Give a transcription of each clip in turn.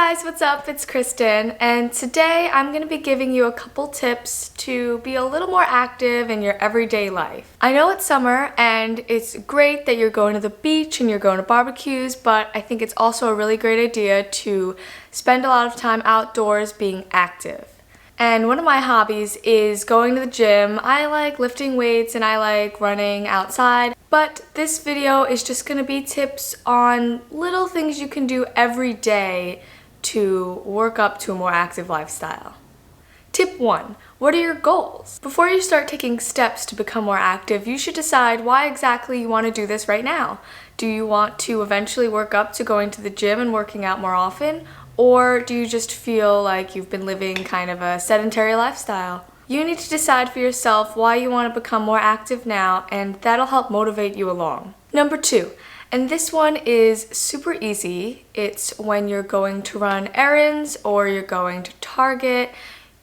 guys, what's up? It's Kristen, and today I'm going to be giving you a couple tips to be a little more active in your everyday life. I know it's summer and it's great that you're going to the beach and you're going to barbecues, but I think it's also a really great idea to spend a lot of time outdoors being active. And one of my hobbies is going to the gym. I like lifting weights and I like running outside. But this video is just going to be tips on little things you can do every day to work up to a more active lifestyle. Tip 1. What are your goals? Before you start taking steps to become more active, you should decide why exactly you want to do this right now. Do you want to eventually work up to going to the gym and working out more often? Or do you just feel like you've been living kind of a sedentary lifestyle? You need to decide for yourself why you want to become more active now, and that'll help motivate you along. Number 2, and this one is super easy. It's when you're going to run errands or you're going to Target,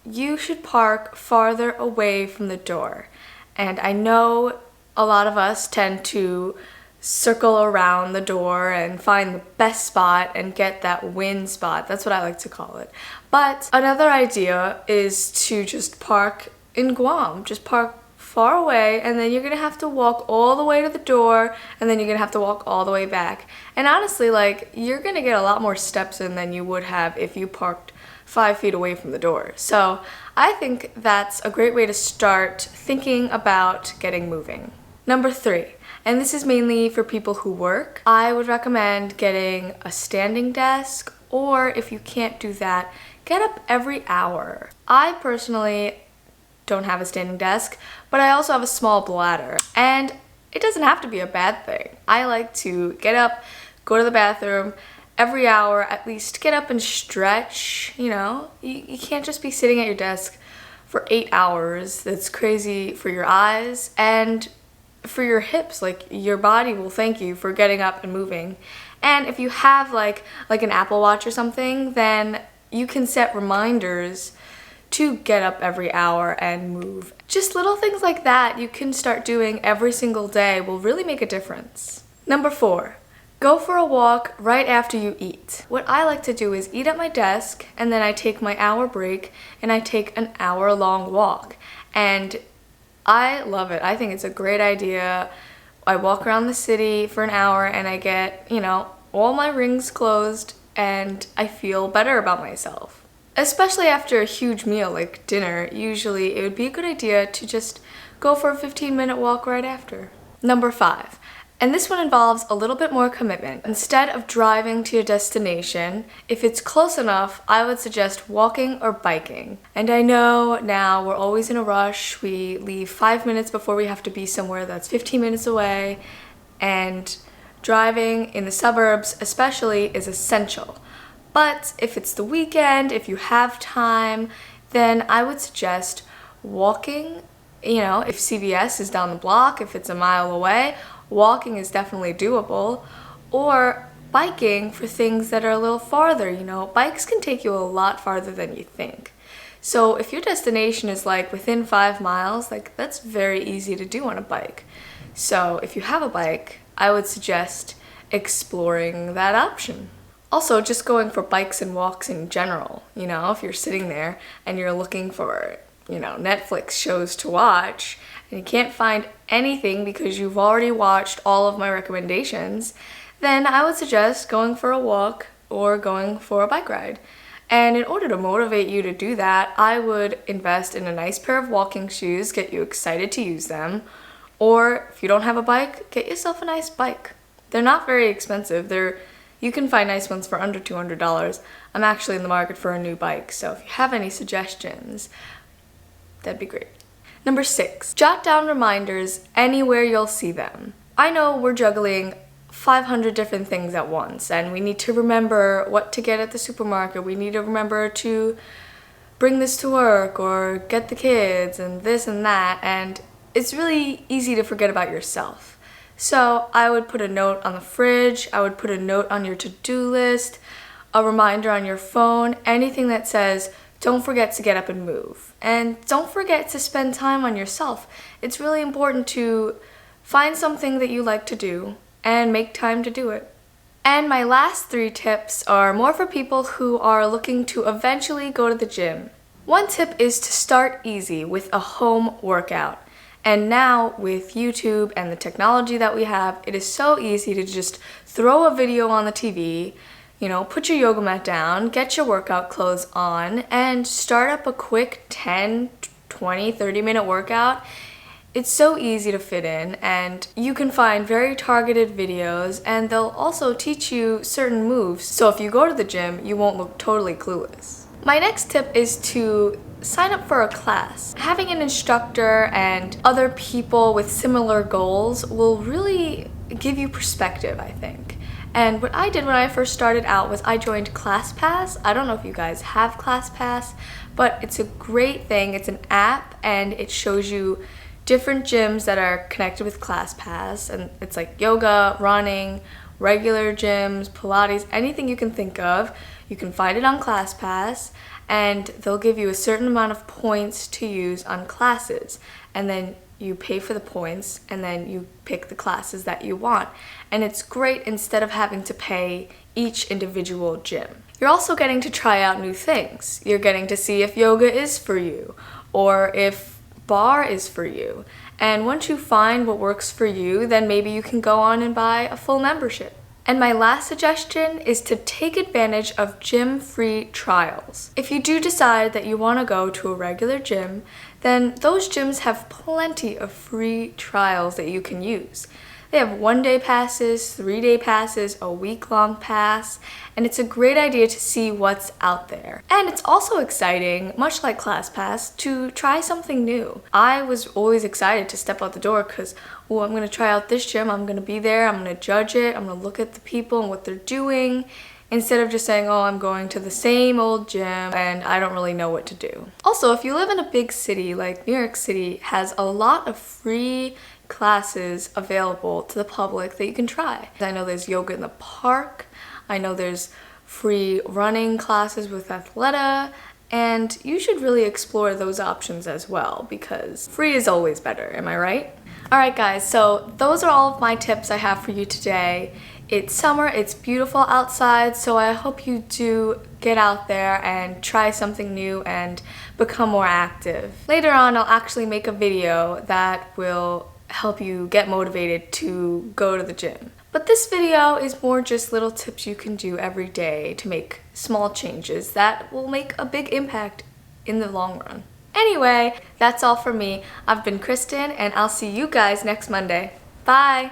you should park farther away from the door. And I know a lot of us tend to circle around the door and find the best spot and get that win spot. That's what I like to call it. But another idea is to just park in Guam. Just park far away, and then you're gonna have to walk all the way to the door, and then you're gonna have to walk all the way back. And honestly, you're gonna get a lot more steps in than you would have if you parked 5 feet away from the door. So I think that's a great way to start thinking about getting moving. Number 3, and this is mainly for people who work, I would recommend getting a standing desk, or if you can't do that, get up every hour. I personally don't have a standing desk, but I also have a small bladder, and it doesn't have to be a bad thing. I like to get up, go to the bathroom every hour, at least get up and stretch. You can't just be sitting at your desk for 8 hours. That's crazy for your eyes and for your hips. Your body will thank you for getting up and moving. And if you have like an Apple Watch or something, then you can set reminders to get up every hour and move. Just little things like that you can start doing every single day will really make a difference. Number 4, go for a walk right after you eat. What I like to do is eat at my desk, and then I take my hour break and I take an hour-long walk. And I love it. I think it's a great idea. I walk around the city for an hour and I get, all my rings closed, and I feel better about myself. Especially after a huge meal like dinner, usually it would be a good idea to just go for a 15-minute walk right after. Number 5, and this one involves a little bit more commitment. Instead of driving to your destination, if it's close enough, I would suggest walking or biking. And I know now we're always in a rush. We leave 5 minutes before we have to be somewhere that's 15 minutes away, and driving in the suburbs especially is essential. But if it's the weekend, if you have time, then I would suggest walking. If CVS is down the block, if it's a mile away, walking is definitely doable. Or biking for things that are a little farther. Bikes can take you a lot farther than you think. So if your destination is within 5 miles, that's very easy to do on a bike. So if you have a bike, I would suggest exploring that option. Also, just going for bikes and walks in general. If you're sitting there and you're looking for, Netflix shows to watch and you can't find anything because you've already watched all of my recommendations, then I would suggest going for a walk or going for a bike ride. And in order to motivate you to do that, I would invest in a nice pair of walking shoes, get you excited to use them. Or if you don't have a bike, get yourself a nice bike. They're not very expensive. You can find nice ones for under $200. I'm actually in the market for a new bike, so if you have any suggestions, that'd be great. Number 6, jot down reminders anywhere you'll see them. I know we're juggling 500 different things at once, and we need to remember what to get at the supermarket. We need to remember to bring this to work or get the kids and this and that, and it's really easy to forget about yourself. So I would put a note on the fridge, I would put a note on your to-do list, a reminder on your phone, anything that says, don't forget to get up and move. And don't forget to spend time on yourself. It's really important to find something that you like to do and make time to do it. And my last 3 tips are more for people who are looking to eventually go to the gym. One tip is to start easy with a home workout. And now with YouTube and the technology that we have, it is so easy to just throw a video on the TV, put your yoga mat down, get your workout clothes on, and start up a quick 10, 20, 30-minute workout. It's so easy to fit in, and you can find very targeted videos, and they'll also teach you certain moves, so if you go to the gym, you won't look totally clueless. My next tip is to sign up for a class. Having an instructor and other people with similar goals will really give you perspective, I think. And what I did when I first started out was I joined ClassPass. I don't know if you guys have ClassPass, but it's a great thing. It's an app, and it shows you different gyms that are connected with ClassPass, and it's like yoga, running, regular gyms, Pilates, anything you can think of. You can find it on ClassPass, and they'll give you a certain amount of points to use on classes, and then you pay for the points, and then you pick the classes that you want. And it's great instead of having to pay each individual gym. You're also getting to try out new things. You're getting to see if yoga is for you, or if bar is for you. And once you find what works for you, then maybe you can go on and buy a full membership. And my last suggestion is to take advantage of gym-free trials. If you do decide that you want to go to a regular gym, then those gyms have plenty of free trials that you can use. They have 1-day passes, 3-day passes, a week-long pass, and it's a great idea to see what's out there. And it's also exciting, much like ClassPass, to try something new. I was always excited to step out the door because, I'm going to try out this gym, I'm going to be there, I'm going to judge it, I'm going to look at the people and what they're doing, instead of just saying, I'm going to the same old gym and I don't really know what to do. Also, if you live in a big city like New York City has a lot of free classes available to the public that you can try. I know there's yoga in the park, I know there's free running classes with Athleta, and you should really explore those options as well because free is always better, am I right? Alright guys, so those are all of my tips I have for you today. It's summer, it's beautiful outside, so I hope you do get out there and try something new and become more active. Later on, I'll actually make a video that will help you get motivated to go to the gym. But this video is more just little tips you can do every day to make small changes that will make a big impact in the long run. Anyway, that's all for me. I've been Kristen, and I'll see you guys next Monday. Bye!